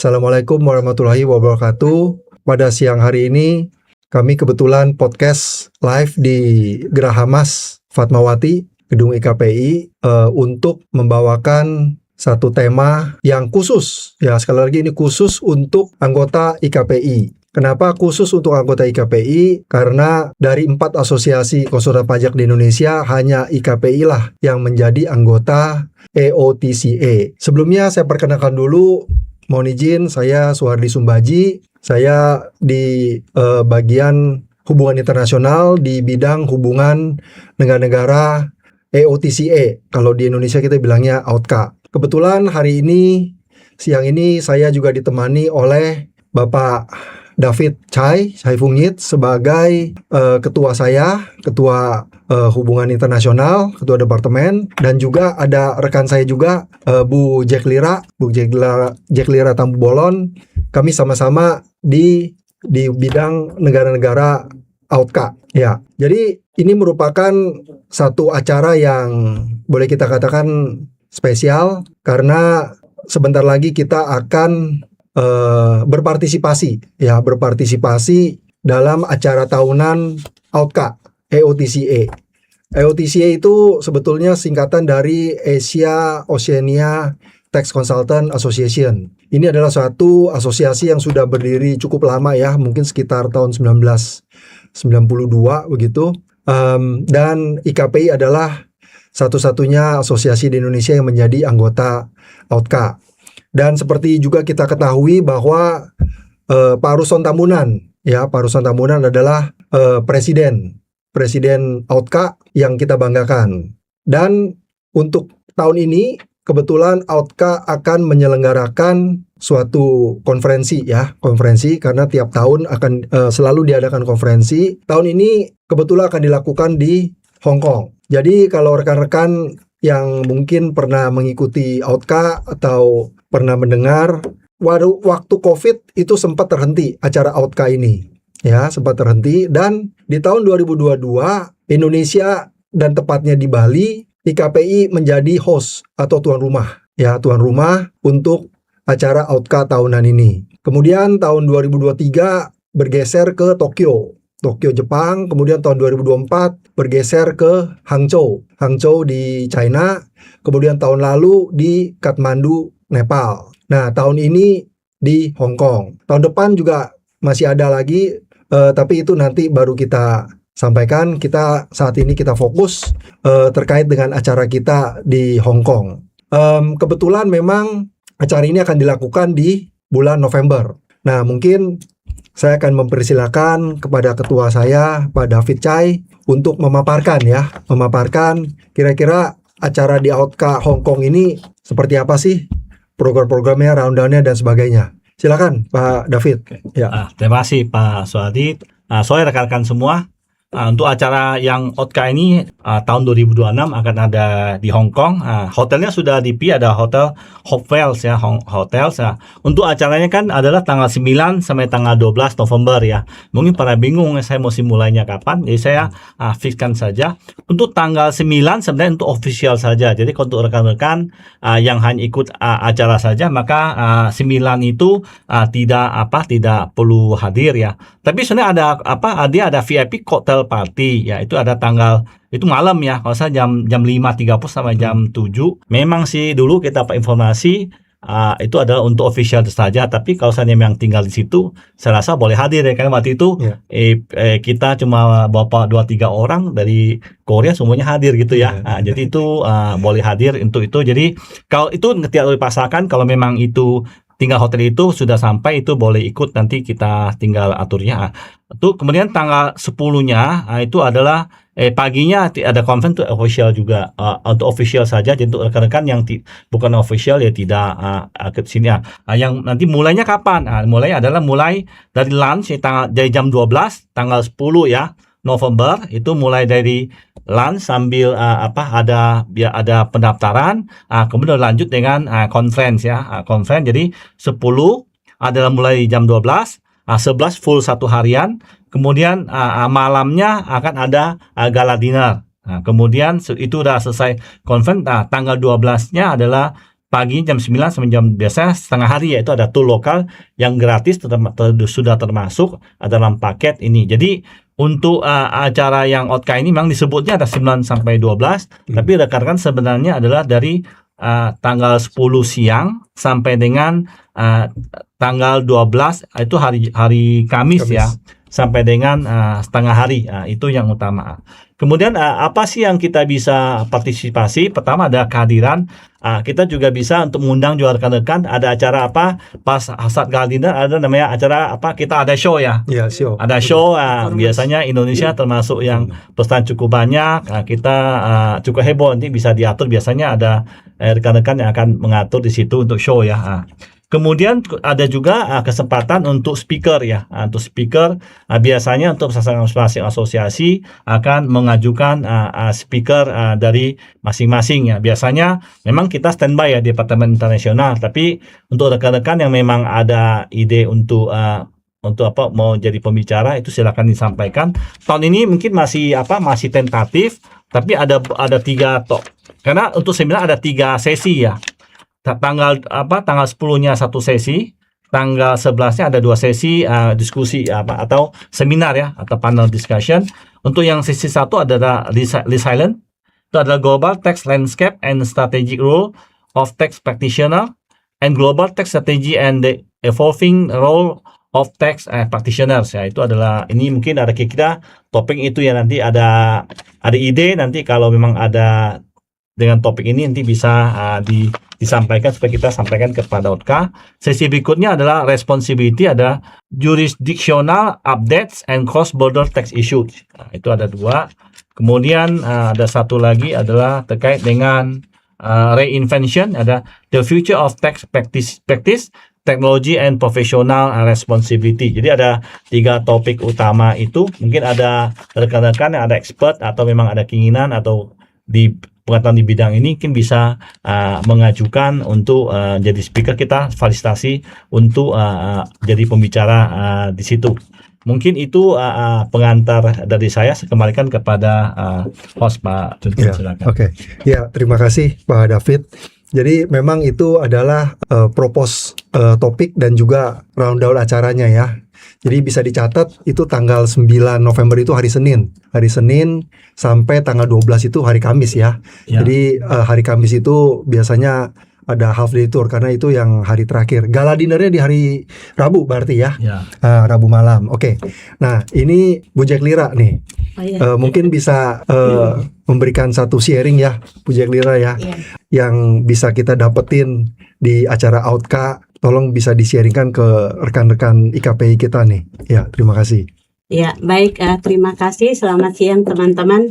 Assalamualaikum warahmatullahi wabarakatuh. Pada siang hari ini kami kebetulan podcast live di Geraha Mas Fatmawati, Gedung IKPI, untuk membawakan satu tema yang khusus. Ya, sekali lagi ini khusus untuk anggota IKPI. Kenapa khusus untuk anggota IKPI? Karena dari 4 asosiasi konsultan pajak di Indonesia, hanya IKPI lah yang menjadi anggota EOTCA. Sebelumnya saya perkenalkan dulu, mohon izin, saya Suhardi Sumbaji. Saya di bagian hubungan internasional di bidang hubungan negara-negara EOTCA. Kalau di Indonesia kita bilangnya AUTKA. Kebetulan hari ini, siang ini saya juga ditemani oleh Bapak David Chai Fungit sebagai ketua saya, ketua hubungan internasional, ketua departemen, dan juga ada rekan saya juga Bu Jack Lira Tambu Bolon. Kami sama-sama di bidang negara-negara AUTKA. Ya, jadi ini merupakan satu acara yang boleh kita katakan spesial karena sebentar lagi kita akan berpartisipasi dalam acara tahunan AUTKA EOTCA. EOTCA itu sebetulnya singkatan dari Asia Oceania Tax Consultant Association. Ini adalah suatu asosiasi yang sudah berdiri cukup lama ya, mungkin sekitar tahun 1992 begitu. Dan IKPI adalah satu-satunya asosiasi di Indonesia yang menjadi anggota AUTKA. Dan seperti juga kita ketahui bahwa Pak Russon Tambunan adalah presiden AUTKA yang kita banggakan. Dan untuk tahun ini kebetulan AUTKA akan menyelenggarakan suatu konferensi karena tiap tahun akan selalu diadakan konferensi. Tahun ini kebetulan akan dilakukan di Hong Kong. Jadi kalau rekan-rekan yang mungkin pernah mengikuti AUTKA atau pernah mendengar, waktu COVID itu sempat terhenti acara AUTKA ini. Ya, sempat terhenti, dan di tahun 2022 Indonesia dan tepatnya di Bali, IKPI menjadi host atau tuan rumah untuk acara AUTKA tahunan ini. Kemudian tahun 2023 bergeser ke Tokyo Jepang, kemudian tahun 2024 bergeser ke Hangzhou di China, kemudian tahun lalu di Kathmandu, Nepal. Nah, tahun ini di Hong Kong. Tahun depan juga masih ada lagi, tapi itu nanti baru kita sampaikan. Saat ini kita fokus terkait dengan acara kita di Hong Kong. Kebetulan memang acara ini akan dilakukan di bulan November. Nah, mungkin saya akan mempersilakan kepada ketua saya, Pak David Chai, untuk memaparkan kira-kira acara di AUTKA Hong Kong ini seperti apa sih, program-programnya, rundown-nya, dan sebagainya. Silakan Pak David. Ya. Terima kasih Pak Suhadi. Soalnya rekan-rekan semua, untuk acara yang AUTKA ini tahun 2026 akan ada di Hong Kong. Hotelnya sudah ada hotel Hopewells ya, Hotels ya. Untuk acaranya kan adalah tanggal 9 sampai tanggal 12 November ya. Mungkin pada bingung saya mesti mulainya kapan. Jadi saya fixkan saja. Untuk tanggal 9 sebenarnya untuk official saja. Jadi untuk rekan-rekan yang hanya ikut acara saja, maka 9 itu tidak perlu hadir ya. Tapi sebenarnya ada VIP cocktail party ya, itu ada tanggal itu malam ya, kalau saya jam 5.30 sampai jam 7. Memang sih dulu kita dapat informasi itu adalah untuk official saja, tapi kalau saya memang tinggal di situ, saya rasa boleh hadir ya, karena waktu itu kita cuma bawa 2-3 orang dari Korea, semuanya hadir gitu ya. Jadi itu boleh hadir untuk itu. Jadi kalau itu tidak dipaksakan, kalau memang itu tinggal hotel itu sudah sampai, itu boleh ikut, nanti kita tinggal aturnya. Itu kemudian tanggal 10-nya itu adalah paginya ada conference untuk official juga, untuk official saja. Jadi untuk rekan-rekan yang bukan official ya tidak ke sini. Yang nanti mulainya kapan? Mulai dari lunch dari jam 12 tanggal 10 ya November, itu mulai dari lunch sambil ada pendaftaran, kemudian lanjut dengan conference ya, conference. Jadi 10 adalah mulai jam 12, 11 full satu harian, kemudian malamnya akan ada gala dinner. Kemudian itu udah selesai conference. Tanggal 12-nya adalah pagi jam 9 sampai biasanya setengah hari, yaitu ada tour lokal yang gratis sudah termasuk dalam paket ini. Jadi untuk acara yang OTKA ini memang disebutnya ada 9 sampai 12, tapi rekan-rekan sebenarnya adalah dari tanggal 10 siang sampai dengan tanggal 12, itu hari Kamis ya, sampai dengan setengah hari. Itu yang utama. Kemudian apa sih yang kita bisa partisipasi? Pertama ada kehadiran. Kita juga bisa untuk mengundang juga rekan-rekan. Ada acara apa? Pas saat kehadiran ada namanya acara apa? Kita ada show ya. Iya, show. Ada show. Biasanya Indonesia termasuk yang peserta cukup banyak. Kita cukup heboh, nanti bisa diatur. Biasanya ada rekan-rekan yang akan mengatur di situ untuk show ya. Kemudian ada juga kesempatan untuk speaker ya. Untuk speaker biasanya untuk masing-masing asosiasi akan mengajukan speaker dari masing-masing ya. Biasanya memang kita standby ya di Departemen Internasional, tapi untuk rekan-rekan yang memang ada ide untuk apa mau jadi pembicara, itu silakan disampaikan. Tahun ini mungkin masih tentatif, tapi ada 3 karena untuk seminar ada 3 sesi ya. Tanggal 10-nya 1 sesi, tanggal 11-nya ada 2 sesi diskusi atau seminar ya, atau panel discussion. Untuk yang sesi 1 adalah Lee Silent, itu adalah Global Tax Landscape and Strategic Role of Tax Practitioner and Global Tax Strategy and the Evolving Role of Tax Practitioners ya. Itu adalah, ini mungkin ada kira-kira topik itu ya, nanti ada ide nanti kalau memang ada dengan topik ini nanti bisa disampaikan supaya kita sampaikan kepada OTKA. Sesi berikutnya adalah responsibility, ada jurisdictional updates and cross border tax issues. Itu ada 2. Kemudian ada 1 lagi adalah terkait dengan reinvention, ada the future of tax practice, technology and professional responsibility. Jadi ada 3 topik utama itu. Mungkin ada rekan-rekan yang ada expert atau memang ada keinginan atau di pengetahuan di bidang ini, mungkin bisa mengajukan untuk jadi speaker. Kita fasilitasi untuk jadi pembicara di situ. Mungkin itu pengantar dari saya. Saya kembalikan kepada host Pak Junjun, silakan. Oke. Ya, terima kasih Pak David. Jadi memang itu adalah propose topik dan juga rundown acaranya ya. Jadi bisa dicatat itu tanggal 9 November itu hari Senin. Hari Senin sampai tanggal 12 itu hari Kamis ya. Jadi hari Kamis itu biasanya ada half day tour karena itu yang hari terakhir. Gala dinernya di hari Rabu berarti ya. Rabu malam. Oke. Nah, ini Bu Jack Lira nih. Mungkin bisa memberikan satu sharing ya, Bu Jack Lira ya. Yang bisa kita dapetin di acara OTKA. Tolong bisa di-sharingkan ke rekan-rekan IKPI kita nih. Ya, terima kasih. Ya, baik. Terima kasih. Selamat siang teman-teman.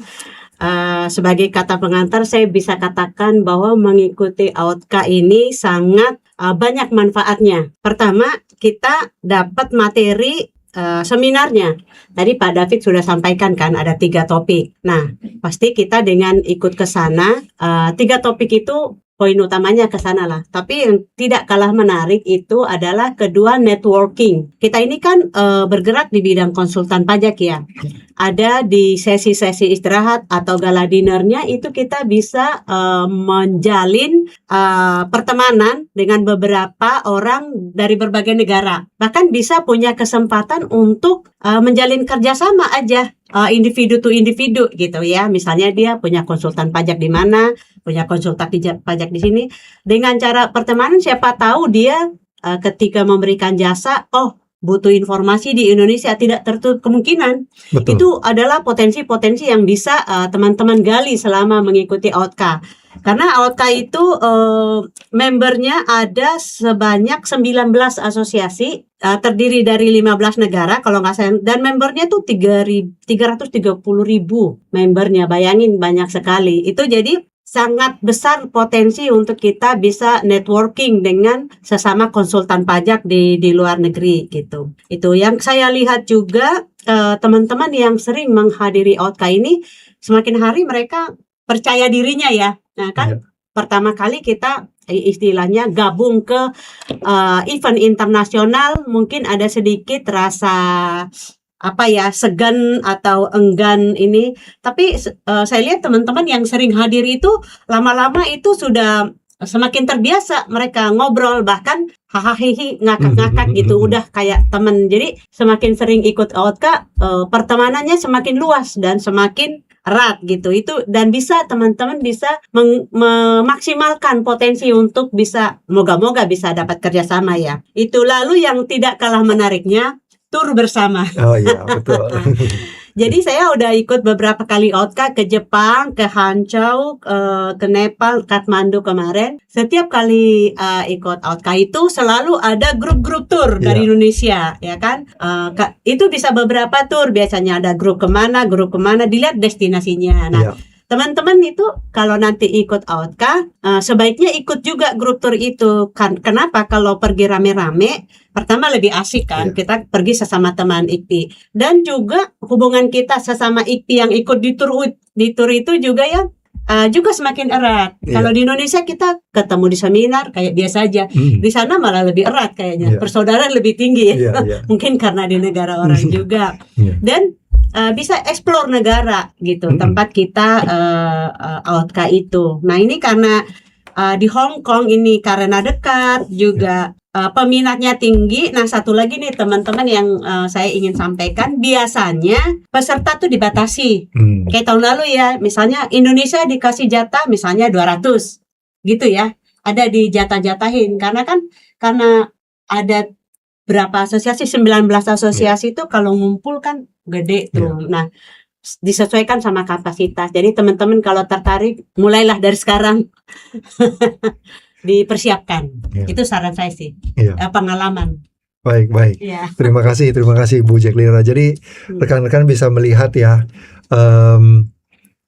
Sebagai kata pengantar, saya bisa katakan bahwa mengikuti OTKA ini sangat banyak manfaatnya. Pertama, kita dapat materi seminarnya. Tadi Pak David sudah sampaikan kan ada 3 topik. Nah, pasti kita dengan ikut ke sana, 3 topik itu poin utamanya ke sana lah. Tapi yang tidak kalah menarik itu adalah kedua, networking. Kita ini kan bergerak di bidang konsultan pajak ya. Ada di sesi-sesi istirahat atau gala dinernya itu kita bisa menjalin pertemanan dengan beberapa orang dari berbagai negara. Bahkan bisa punya kesempatan untuk menjalin kerjasama aja. Individu to individu gitu ya. Misalnya dia punya konsultan pajak di mana, punya konsultan pajak di sini. Dengan cara pertemanan, siapa tahu dia ketika memberikan jasa, butuh informasi di Indonesia, tidak tertutup kemungkinan. Betul. Itu adalah potensi-potensi yang bisa teman-teman gali selama mengikuti OTKA. Karena OTKA itu membernya ada sebanyak 19 asosiasi, terdiri dari 15 negara kalau nggak salah, dan membernya tuh 330.000 membernya. Bayangin, banyak sekali. Itu jadi sangat besar potensi untuk kita bisa networking dengan sesama konsultan pajak di luar negeri gitu. Itu yang saya lihat juga, teman-teman yang sering menghadiri OTKA ini semakin hari mereka percaya dirinya ya. Nah kan pertama kali kita istilahnya gabung ke event internasional, mungkin ada sedikit rasa segan atau enggan ini. Tapi saya lihat teman-teman yang sering hadir itu lama-lama itu sudah semakin terbiasa mereka ngobrol, bahkan hahaha ngakak-ngakak gitu, udah kayak temen. Jadi semakin sering ikut OTK, pertemanannya semakin luas dan semakin erat gitu. Itu dan bisa teman-teman bisa memaksimalkan potensi untuk bisa, moga-moga bisa dapat kerjasama ya. Itu lalu yang tidak kalah menariknya, tur bersama. Oh iya, betul. Jadi saya udah ikut beberapa kali OTK ke Jepang, ke Hangzhou, ke Nepal, Kathmandu kemarin. Setiap kali ikut OTK itu selalu ada grup-grup tur dari Indonesia, ya kan? Itu bisa beberapa tur, biasanya ada grup kemana, dilihat destinasinya. Nah, teman-teman itu kalau nanti ikut OTK, sebaiknya ikut juga grup tur itu. Kenapa? Kalau pergi rame-rame, pertama lebih asik kan, kita pergi sesama teman IKPI. Dan juga hubungan kita sesama IKPI yang ikut di tur itu juga ya, juga semakin erat. Kalau di Indonesia kita ketemu di seminar kayak biasa aja. Di sana malah lebih erat kayaknya. Persaudaraan lebih tinggi. Mungkin karena di negara orang juga. Dan bisa explore negara gitu, tempat kita OTK itu. Nah, ini karena di Hong Kong ini karena dekat juga, peminatnya tinggi. Nah, satu lagi nih teman-teman yang saya ingin sampaikan, biasanya peserta tuh dibatasi. Kayak tahun lalu ya, misalnya Indonesia dikasih jatah misalnya 200 gitu ya, ada dijatah-jatahin karena ada berapa asosiasi, 19 asosiasi itu kalau ngumpul kan gede tuh. Nah, disesuaikan sama kapasitas. Jadi teman-teman kalau tertarik, mulailah dari sekarang. Dipersiapkan. Itu saran saya sih. Pengalaman. Baik. Terima kasih Bu Jack Lira. Jadi rekan-rekan bisa melihat ya,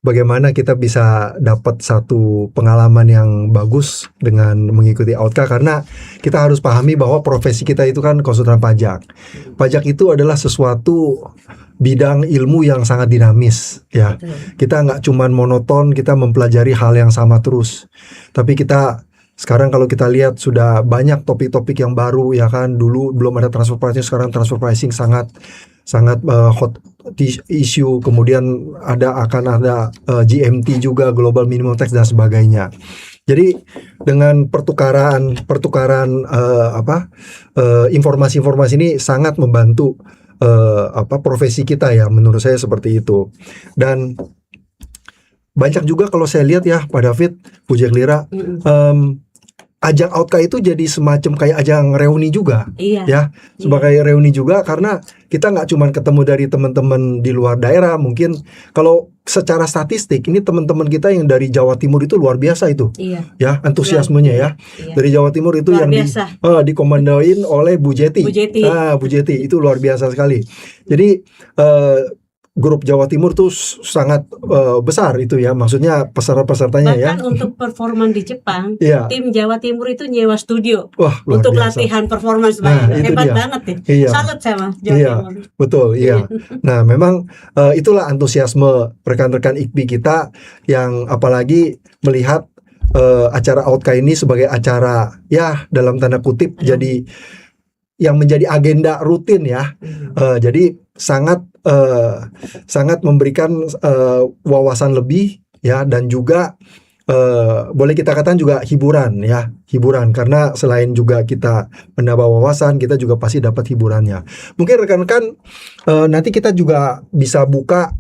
bagaimana kita bisa dapat satu pengalaman yang bagus dengan mengikuti OTK, karena kita harus pahami bahwa profesi kita itu kan konsultan pajak. Pajak itu adalah sesuatu bidang ilmu yang sangat dinamis ya. Kita nggak cuman monoton, kita mempelajari hal yang sama terus. Tapi kita sekarang kalau kita lihat sudah banyak topik-topik yang baru ya kan. Dulu belum ada transfer pricing, sekarang transfer pricing sangat hot issue. Kemudian akan ada GMT juga, Global Minimum Tax dan sebagainya. Jadi dengan pertukaran informasi-informasi ini sangat membantu profesi kita ya, menurut saya seperti itu. Dan banyak juga kalau saya lihat ya Pak David, Bu Jack Lira, ajang OTK itu jadi semacam kayak ajang reuni juga, ya, sebagai reuni juga, karena kita nggak cuma ketemu dari teman-teman di luar daerah. Mungkin kalau secara statistik ini teman-teman kita yang dari Jawa Timur itu luar biasa itu, ya, antusiasmenya ya. Dari Jawa Timur itu luar yang dikomandoin oleh Bu Jeti. Bu Jeti itu luar biasa sekali. Jadi grup Jawa Timur tuh sangat besar itu ya, maksudnya peserta-pesertanya ya. Bahkan untuk performan di Jepang, tim Jawa Timur itu nyewa studio untuk biasa. Latihan performance. Hebat banget ya. Salut sama Jawa Timur. Betul, Nah, memang itulah antusiasme rekan-rekan IKPI kita, yang apalagi melihat acara OTK ini sebagai acara ya dalam tanda kutip jadi yang menjadi agenda rutin ya. Jadi sangat memberikan wawasan lebih ya, dan juga boleh kita katakan juga hiburan karena selain juga kita menambah wawasan, kita juga pasti dapat hiburannya. Mungkin rekan-rekan nanti kita juga bisa buka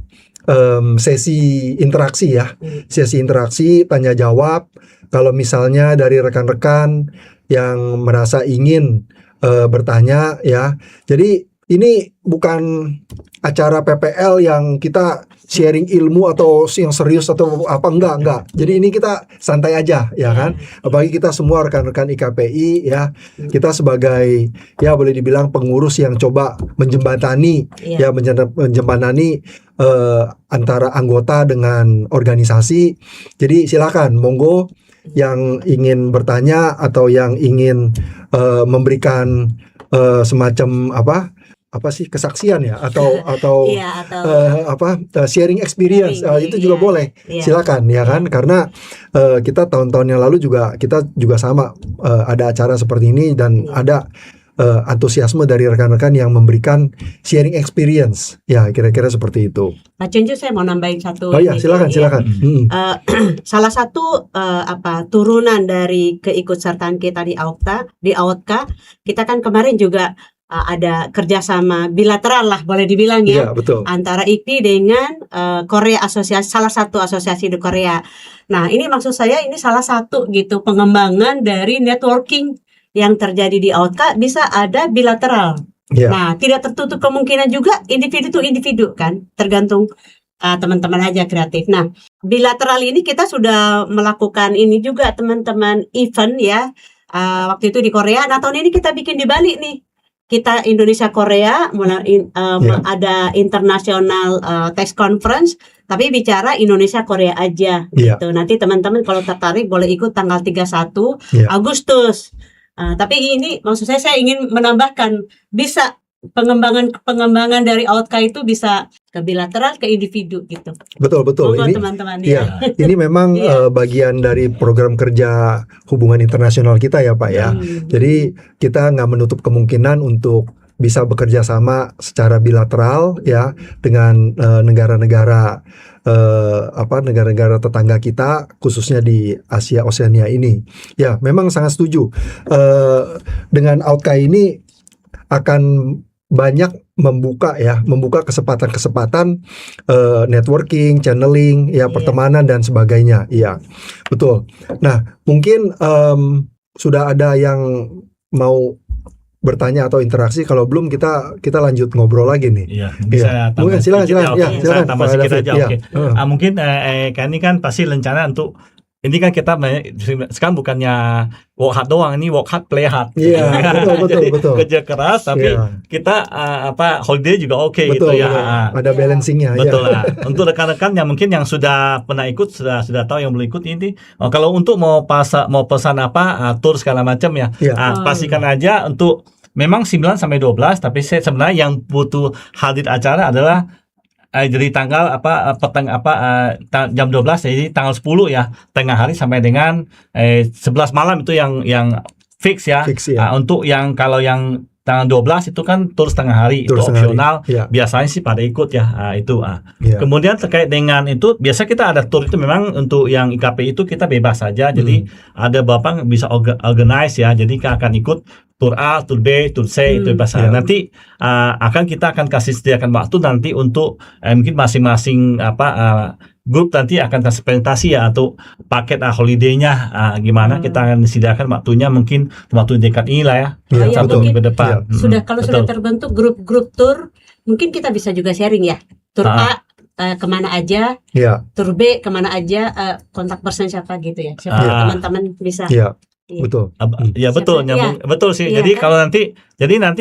sesi interaksi ya, sesi interaksi tanya jawab. Kalau misalnya dari rekan-rekan yang merasa ingin bertanya ya, jadi ini bukan acara PPL yang kita sharing ilmu atau yang serius atau apa, enggak. Jadi ini kita santai aja ya kan. Apalagi kita semua rekan-rekan IKPI ya. Kita sebagai ya boleh dibilang pengurus yang coba menjembatani antara anggota dengan organisasi. Jadi silakan monggo yang ingin bertanya atau yang ingin memberikan semacam kesaksian ya, atau sharing experience, itu juga boleh, silakan ya kan, karena kita tahun-tahun yang lalu juga kita sama ada acara seperti ini, dan ada antusiasme dari rekan-rekan yang memberikan sharing experience. Ya, kira-kira seperti itu. Pak Junju, saya mau nambahin satu. Oh ya, silakan. Salah satu turunan dari keikutsertaan kita di AOTKA, kita kan kemarin juga ada kerjasama bilateral lah, boleh dibilang ya, betul. antara IKI dengan Korea, salah satu asosiasi di Korea. Nah, ini maksud saya ini salah satu gitu pengembangan dari networking yang terjadi di AOTKA, bisa ada bilateral. Ya. Nah, tidak tertutup kemungkinan juga individu to individu kan, tergantung teman-teman aja kreatif. Nah, bilateral ini kita sudah melakukan ini juga teman-teman event ya, waktu itu di Korea. Nah, tahun ini kita bikin di Bali nih. Kita Indonesia Korea ada international test conference, tapi bicara Indonesia Korea aja gitu. Nanti teman-teman kalau tertarik boleh ikut tanggal 31 Agustus. Tapi ini maksud saya ingin menambahkan, bisa pengembangan dari AOTKA itu bisa ke bilateral, ke individu gitu. Betul. Monggo, Ini teman-teman ini memang bagian dari program kerja hubungan internasional kita ya Pak ya. Jadi kita nggak menutup kemungkinan untuk bisa bekerja sama secara bilateral ya dengan negara-negara tetangga kita, khususnya di Asia Oseania ini. Ya, memang sangat setuju. Dengan AOTKA ini akan banyak membuka kesempatan networking, channeling, pertemanan dan sebagainya. Iya, betul. Nah, mungkin sudah ada yang mau bertanya atau interaksi. Kalau belum kita lanjut ngobrol lagi nih. Iya, bisa tambah silakan. Silakan tambah sedikit aja. Ya. Oke. Mungkin kan ini kan pasti rencana untuk ini kan kita sekarang bukannya work hard doang, ini work hard play hard. Iya, betul. Kerja keras tapi kita holiday juga oke gitu ya. Ada balancingnya. Betul lah. Untuk rekan-rekan yang mungkin yang sudah pernah ikut sudah tahu, yang belum ikut ini kalau untuk mau pesan tur segala macam ya. Pastikan aja untuk memang 9 sampai 12, tapi saya sebenarnya yang butuh hadir acara adalah jadi tanggal jam 12, jadi tanggal 10 ya, tengah hari sampai dengan 11 malam itu yang fix ya. Untuk yang kalau yang tanggal 12 itu kan tur setengah hari, itu opsional. Biasanya sih pada ikut ya, itu. Kemudian terkait dengan itu, biasa kita ada tur itu memang untuk yang IKP itu kita bebas saja. Jadi ada Bapak bisa organize ya. Jadi kita akan ikut tur A, tur B, tur C, itu bebas. Nanti kita akan kasih sediakan waktu nanti untuk mungkin masing-masing grup nanti akan kasih presentasi ya, atau paket holiday-nya gimana, kita akan disediakan waktunya mungkin waktu dekat ini lah ya. Mungkin ke depan. Sudah terbentuk grup-grup tur, mungkin kita bisa juga sharing ya. Tur A kemana aja, tur B kemana aja, kontak person siapa gitu ya. Siapa teman-teman bisa. Betul. Betul, betul sih. Jadi kalau nanti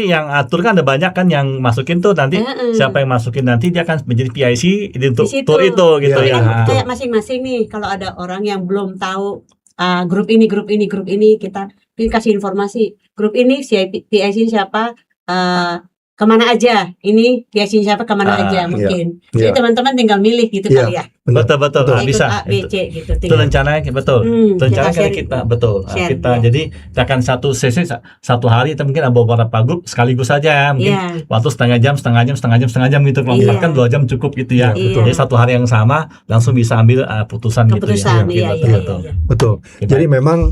yang atur kan ada banyak kan yang masukin tuh, nanti siapa yang masukin nanti dia akan menjadi PIC untuk tour itu gitu ya. Kayak masing-masing nih, kalau ada orang yang belum tahu grup ini kita kasih informasi. Grup ini PIC siapa, kemana aja, ini PIC siapa kemana aja mungkin. Jadi teman-teman tinggal milih gitu kali ya. Betul. Bisa. A, B, C gitu. Itu rencananya betul. Rencananya kita betul. Jadi kita akan satu sesi satu hari, atau mungkin ada beberapa grup sekaligus saja ya. Mungkin waktu setengah jam gitu. Kalau kan 2 jam cukup gitu ya. Jadi satu hari yang sama langsung bisa ambil keputusan gitu ya. Betul. Jadi memang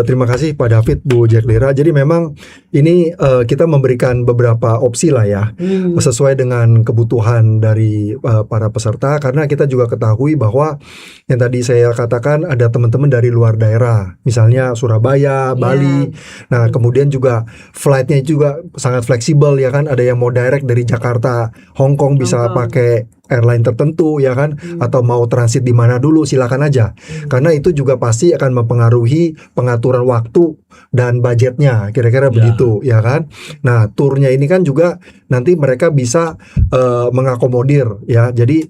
terima kasih Pak David, Bu Jack Lira. Jadi memang ini kita memberikan beberapa opsi lah ya, sesuai dengan kebutuhan dari para peserta, karena kita juga ketahui bahwa yang tadi saya katakan ada teman-teman dari luar daerah, misalnya Surabaya, Bali. Nah, kemudian juga flightnya juga sangat fleksibel ya kan, ada yang mau direct dari Jakarta, Hong Kong bisa pakai airline tertentu ya kan, atau mau transit di mana dulu silakan aja. Karena itu juga pasti akan mempengaruhi pengaturan waktu dan budgetnya, kira-kira begitu ya kan. Nah, turnya ini kan juga nanti mereka bisa mengakomodir ya. Jadi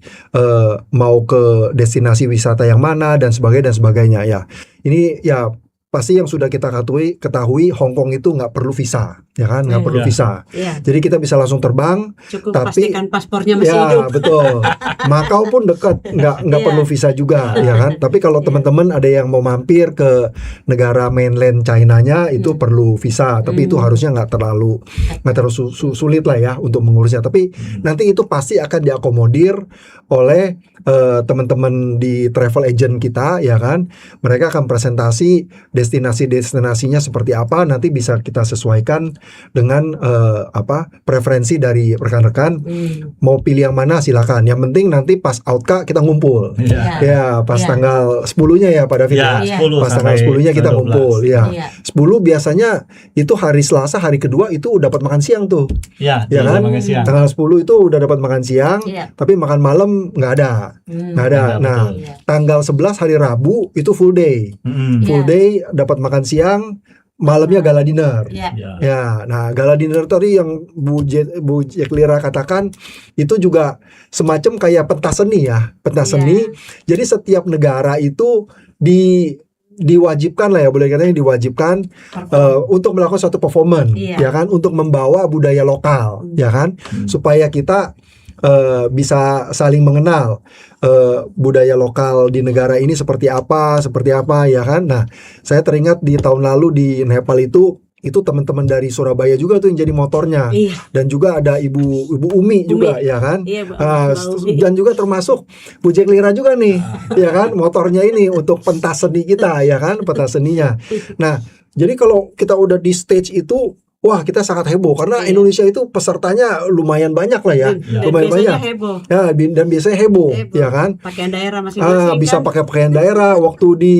mau ke destinasi wisata yang mana dan sebagainya ya. Ini ya pasti yang sudah kita ketahui Hong Kong itu nggak perlu visa, ya kan, nggak perlu Iya. visa. Iya, Jadi kita bisa langsung terbang. cukup Tapi- pastikan paspornya masih Ya hidup. betul. Macau pun dekat, nggak Iya. perlu visa juga, ya kan. Tapi kalau Iya. teman-teman ada yang mau mampir ke negara mainland China-nya itu perlu visa. Tapi itu harusnya nggak terlalu sulit lah ya untuk mengurusnya. Tapi nanti itu pasti akan diakomodir oleh teman-teman di travel agent kita, ya kan. Mereka akan presentasi destinasinya seperti apa. Nanti bisa kita sesuaikan dengan preferensi dari rekan-rekan. Mau pilih yang mana silakan. Yang penting nanti pas Autka kita ngumpul. Iya. Ya, pas Iya. tanggal 10-nya ya Pak David. Ya, ya. Iya. 10 Pas tanggal sampai 10-nya kita 12. ngumpul, ya. Iya. 10 biasanya itu hari Selasa, hari kedua itu dapat makan siang tuh. Ya, Ya kan? makan siang. Tanggal 10 itu udah dapat makan siang, Iya. tapi makan malam nggak ada. Nggak ada. Iya, Nah, betul. Iya. tanggal 11 hari Rabu itu full day. Mm-mm. Full Iya. day dapat makan siang, malamnya gala dinner. Iya. Ya. Ya, nah gala dinner tadi yang Bu Jack Lira katakan itu juga semacam kayak pentas seni ya, pentas Iya. seni. Jadi setiap negara itu diwajibkan lah ya, boleh katanya diwajibkan untuk melakukan suatu performance, Iya. ya kan, untuk membawa budaya lokal, ya kan, supaya kita bisa saling mengenal budaya lokal di negara ini seperti apa ya kan. Nah, saya teringat di tahun lalu di Nepal itu teman-teman dari Surabaya juga tuh yang jadi motornya, Iya. dan juga ada Ibu Umi juga, ya kan. Iya, Bu. Dan juga termasuk Bu Jack Lira juga nih, ya kan, motornya ini untuk pentas seni kita, ya kan, pentas seninya. Nah, jadi kalau kita udah di stage itu, wah kita sangat heboh karena Iya. Indonesia itu pesertanya lumayan banyak lah ya, Dan lumayan biasanya banyak. heboh. Ya, dan biasanya heboh, ya kan. Pakaian daerah masing-masing Bisa kan? pakai pakaian daerah. Waktu di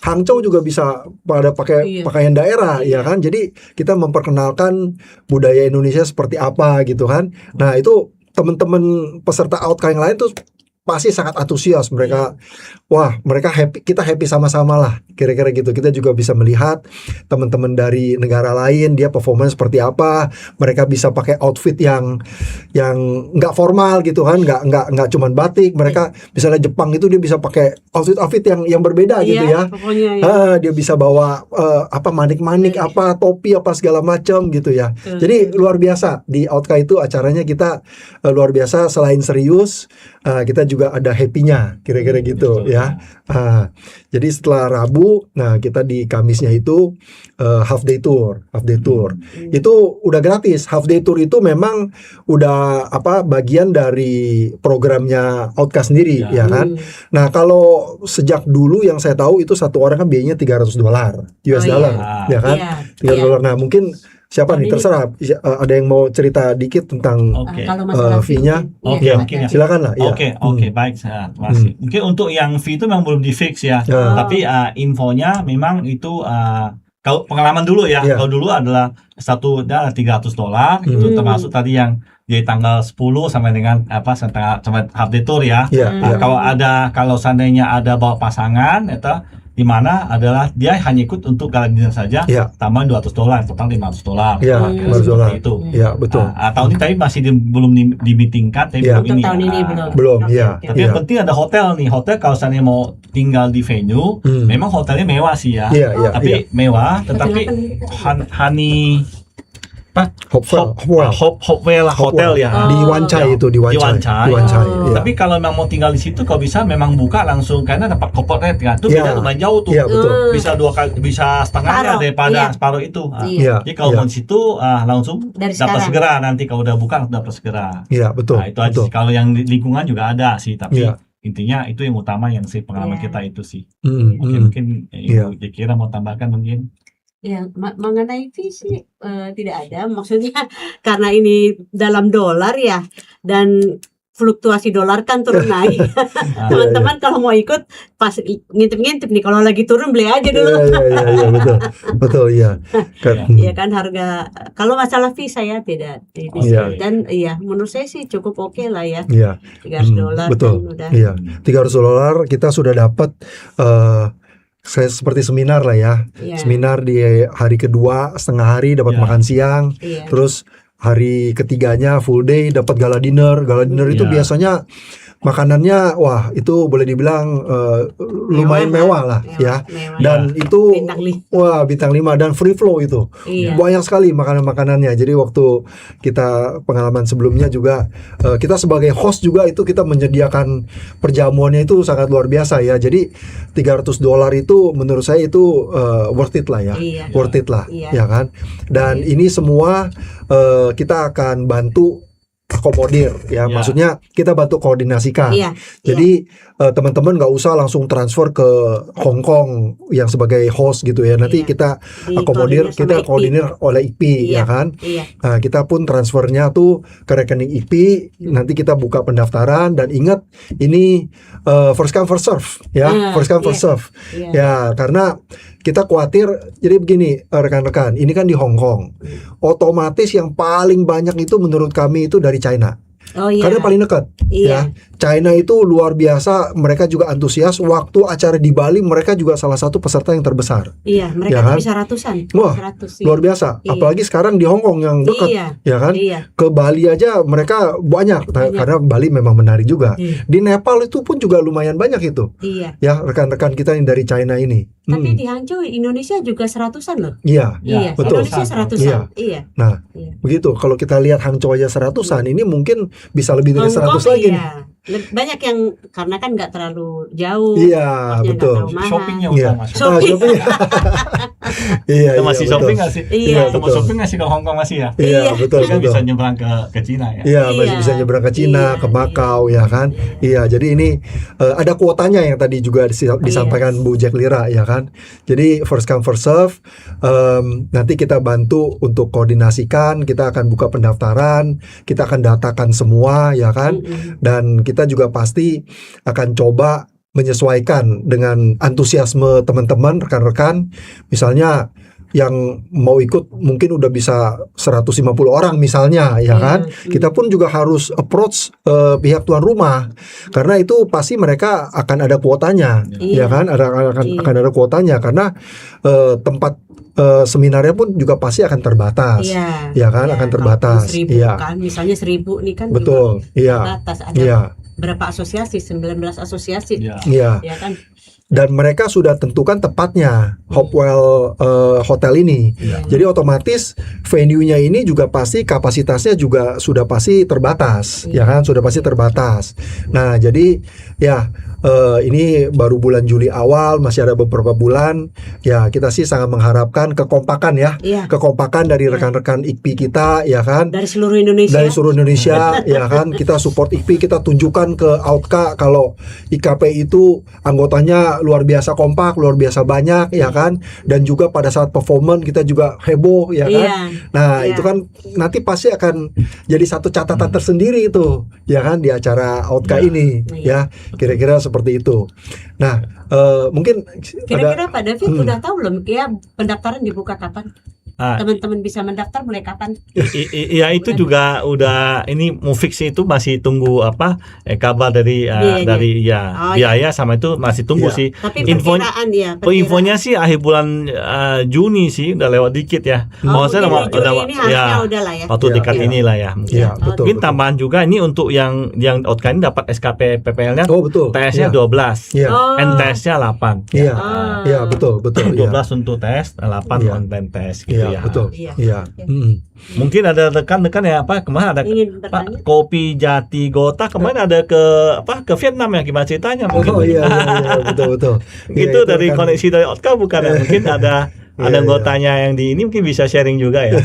Hangzhou juga bisa pada pakai Iya. pakaian daerah, ya Iya. kan. Jadi kita memperkenalkan budaya Indonesia seperti apa gitu kan. Nah, itu teman-teman peserta Autka yang lain tuh pasti sangat antusias mereka. Wah, mereka happy, kita happy sama-sama lah, kira-kira gitu. Kita juga bisa melihat teman-teman dari negara lain dia performance seperti apa. Mereka bisa pakai outfit yang nggak formal gitu kan, nggak cuman batik. Mereka misalnya Jepang itu dia bisa pakai outfit yang berbeda gitu ya. Pokoknya ya. Dia bisa bawa manik-manik Iya. apa, topi apa segala macam gitu ya. Betul. Jadi luar biasa di Autka itu acaranya kita luar biasa. Selain serius, kita juga ada happy-nya, kira-kira gitu Betul. ya. Jadi setelah Rabu, nah kita di Kamisnya itu half day tour. Itu udah gratis. Half day tour itu memang udah bagian dari programnya Autka sendiri, ya kan. Nah, kalau sejak dulu yang saya tahu itu satu orang kan biayanya $300 US Oh, iya. dollar, ya kan? Iya. $300. Nah, mungkin siapa nih, Ini- terserah. Ada yang mau cerita dikit tentang Oke. Kalau masalah fee-nya? Oke, iya, mungkin ya. silakan lah ya. Oke, baik, saya terima kasih. Mungkin untuk yang fee itu memang belum di fix ya, Ya. tapi infonya memang itu kalau pengalaman dulu ya, Iya. kalau dulu adalah satu $300 itu termasuk tadi yang dari tanggal 10 sampai dengan sampai half day tour ya. Iya, iya. Kalau seandainya ada bawa pasangan itu di mana adalah dia hanya ikut untuk gala dinner saja, Iya. tambahan $200, total $500. Iya, Kira-kira seperti itu. Iya, betul. Tahun ini tapi masih belum ditingkat, tapi Iya. belum Untuk ini. tahun ini belum. Belum, Oke, iya. oke. Tapi yang penting ada hotel nih. Hotel kalau seandainya mau tinggal di venue, memang hotelnya mewah sih ya. Iya, iya, Tapi iya. mewah, tetapi Honey Hopewell Hotel ya. Oh. Di Wancai itu, di Wancai. Wancai. Di Wancai, Oh. iya. Tapi kalau memang mau tinggal di situ, kalau bisa memang buka langsung karena dapat corporate kan. Itu Iya. beda lumayan jauh tuh. Iya, betul. Bisa 2 kali, bisa setengahnya Separuh, daripada iya. separuh itu. Iya. Jadi kalau iya. mau di situ langsung Dari dapat sekarang. segera, nanti kalau udah buka dapat segera. Iya, betul. Nah, itu aja betul. sih. Kalau yang di lingkungan juga ada sih, tapi Iya. intinya itu yang utama yang sih pengalaman Iya. kita itu sih. Mm, Oke, mm. mungkin Iya. Ibu Kira mau tambahkan mungkin. Ya, mengenai fee sih tidak ada. Maksudnya karena ini dalam dolar ya, dan fluktuasi dolar kan turun naik. Teman-teman kalau mau ikut pas ngintip-ngintip nih, kalau lagi turun beli aja dulu. Iya, betul. Betul, iya. Kan, Iya kan, harga kalau masalah fee saya tidak Iya. dan iya menurut saya sih cukup oke lah ya. Iya. $300 betul. kan udah. Iya. $300 kita sudah dapat seperti seminar lah ya. Iya. Seminar di hari kedua setengah hari dapat Iya. makan siang. Iya. Terus hari ketiganya full day dapat gala dinner. Gala dinner itu Iya. biasanya makanannya wah itu boleh dibilang lumayan mewah lah ya. Mewah. Dan itu Bintang 5. bintang 5 dan free flow itu. Iya. Banyak sekali makanan-makanannya. Jadi waktu kita pengalaman sebelumnya juga kita sebagai host juga itu kita menyediakan perjamuannya itu sangat luar biasa ya. Jadi $300 itu menurut saya itu worth it lah ya. Iya. Worth it lah Iya. ya kan. Dan ini semua kita akan bantu akomodir ya, maksudnya kita bantu koordinasikan. Iya. Jadi teman-teman nggak usah langsung transfer ke Hong Kong yang sebagai host gitu ya. Nanti Iya. kita akomodir, kita koordinir oleh IP ya kan. Iya. Nah, kita pun transfernya tuh ke rekening IP. Nanti kita buka pendaftaran dan ingat ini first come first serve ya, first come first serve. Iya. Ya, karena kita khawatir. Jadi begini rekan-rekan, ini kan di Hong Kong. Otomatis yang paling banyak itu menurut kami itu dari China. Oh iya. Karena paling dekat Iya. ya. China itu luar biasa, mereka juga antusias. Waktu acara di Bali mereka juga salah satu peserta yang terbesar. Iya, mereka Ya kan? bisa ratusan. Wah, 100, luar biasa. Iya. Apalagi sekarang di Hong Kong yang dekat Iya. ya kan. Iya. Ke Bali aja mereka banyak. Karena Bali memang menarik juga. Iya. Di Nepal itu pun juga lumayan banyak itu. Iya. Ya, rekan-rekan kita yang dari China ini. Tapi di Hangzhou Indonesia juga 100-an loh. Iya, Iya, betul. Indonesia 100-an. Iya. Nah, Iya. begitu. Kalau kita lihat Hangzhou aja 100-an, ini mungkin bisa lebih dari Hong 100 Kong, lagi. iya. Banyak yang karena kan nggak terlalu jauh. Iya, kosnya nggak betul. terlalu mahal. Shoppingnya Iya. utama. Shopping. Iya, Kita masih betul. shopping nggak sih? Iya, Kita mau betul. shopping nggak sih ke Hong Kong masih ya? Iya, Iya. betul, Kan betul. bisa nyebrang ke Cina ya. Iya, masih Iya. bisa nyebrang ke Cina, Iya, ke Makau, ya kan? Iya, jadi ini ada kuotanya yang tadi juga disampaikan Bu Jack Lira, ya kan? Jadi first come first serve. Nanti kita bantu untuk koordinasikan, kita akan buka pendaftaran, kita akan datakan semua, ya kan? Dan kita juga pasti akan coba menyesuaikan dengan antusiasme teman-teman, rekan-rekan. Misalnya yang mau ikut mungkin udah bisa 150 orang misalnya, ya kan? Kita pun juga harus approach pihak tuan rumah, karena itu pasti mereka akan ada kuotanya, ya kan? Akan ada kuotanya karena tempat seminarnya pun juga pasti akan terbatas, ya kan? Akan terbatas, 1.000 iya. kan, misalnya 1.000 nih kan Betul, juga iya. terbatas. Ada Iya. berapa asosiasi? 19 asosiasi. Iya. Ya kan? Dan mereka sudah tentukan tepatnya Hopewell Hotel ini. Jadi otomatis venue-nya ini juga pasti kapasitasnya juga sudah pasti terbatas, ya kan? Sudah pasti terbatas. Nah, jadi ya ini baru bulan Juli awal, masih ada beberapa bulan. Ya, kita sih sangat mengharapkan kekompakan ya. Kekompakan dari rekan-rekan IKPI kita, ya kan? Dari seluruh Indonesia. Dari seluruh Indonesia, ya kan? Kita support IKPI, kita tunjukkan ke AUTKA kalau IKP itu anggotanya luar biasa kompak, luar biasa banyak, ya kan? Dan juga pada saat performance kita juga heboh, ya kan? Nah, itu kan nanti pasti akan jadi satu catatan tersendiri itu, ya kan, di acara AUTKA ini, ya. Kira-kira seperti itu. Nah, mungkin kira-kira Pak David udah tahu belum ya pendaftaran dibuka kapan? Teman-teman bisa mendaftar mulai kapan? Iya, itu juga udah ini mau fix itu masih tunggu apa kabar dari biaya sama itu masih tunggu sih. Tapi infonya sih akhir bulan Juni sih, udah lewat dikit ya. Maksudnya udah lah ya. Waktu dekat inilah ya. Mungkin tambahan juga ini untuk yang OTK ini dapat SKP PPL-nya. Oh, betul. TS-nya 12. NTS-nya 8. Iya, betul. 12 untuk tes, 8 online tes gitu. Iya, betul. Iya. Mungkin ada rekan-rekan ya kemarin ada Pak Kopi Jati Gota kemarin ada ke Vietnam ya, gimana ceritanya mungkin. Oh iya, betul. Itu dari koneksi dari OTK bukan ya? Mungkin ada anggotanya yang di ini mungkin bisa sharing juga ya.